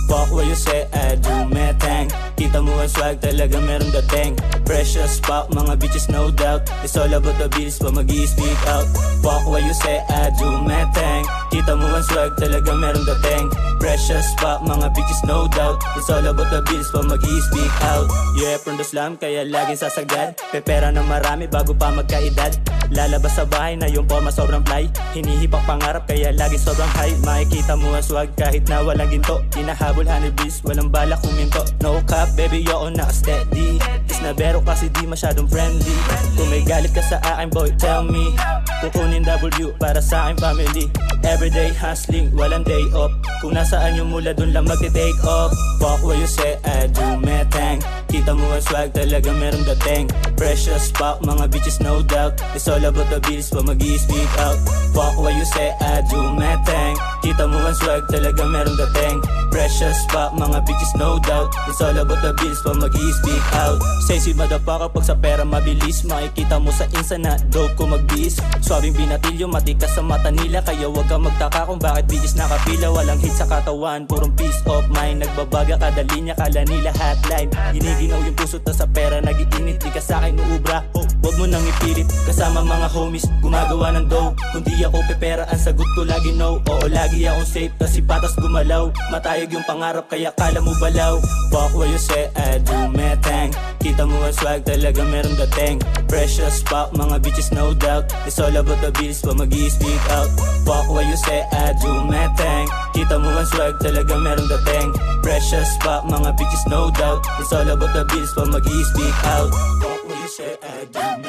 Fuck what you say, I do my thing. Kita mo ang swag, talaga meron dating. Precious fuck, mga bitches no doubt. It's all about the bills, pa mag-i-speak out. Fuck what you say, I do my thing. Kita mo ang swag, talaga meron dating. Precious fuck, mga bitches no doubt. It's all about the bills, pa mag-i-speak out. Yeah, from the slum, kaya laging sasagad. Pepera na marami bago pa magkaedad. Lalabas sa bahay na yung forma sobrang fly. Hinihipak pangarap kaya lagi sobrang high. Makikita mo ang swag kahit na walang ginto. Hinahabol honeybees, walang balak kuminto. No cap, baby, oo naka-steady. Is na bero kasi di masyadong friendly. Kung may galit ka sa akin boy, tell me. Kukunin W para sa aking family. Everyday hustling, walang day off. Kung nasaan yung mula dun lang magte-take off. Fuck what you say, I do my thing. Kita mo ang swag, talaga meron dating. Precious fuck, mga bitches no doubt. It's all about the bills, pa mag-i-speak out. Fuck what you say, I do my thing. Kita mo ang swag, talaga meron dating. Precious fuck, mga bitches no doubt. It's all about the bills, pa mag-i-speak out. Say si motherfucker pag sa pera mabilis. Makikita mo sa insa na dope ko mag-bis. Swabing binatilyo, matikas sa mata nila. Kaya wag ka magtaka kung bakit bitches nakapila. Walang hit sa katawan, purong peace of mind. Nagbabaga kada linya, kala nila hotline. Giniginaw yung puso ta sa pera, nag-iinit. Di ka sa'kin uubra, wag mo nang ipilit. Kasama mga homies, gumagawa ng dough. Kung di ako pepera, ang sagot ko lagi no. Oo, lagi akong safe, kasi patas gumalaw. Matayog yung pangarap, kaya kala mo balaw. Fuck what you say, I do my thing. Kita mo ang swag, talaga meron dating. Precious fuck, mga bitches no doubt. It's all about the bills, pa mag-i-speak out. Fuck what you say, I do my thing. Kita mo ang swag, talaga meron dating. Precious fuck, mga bitches no doubt. It's all about the bills, pa mag-i-speak out. Fuck what you say, I do my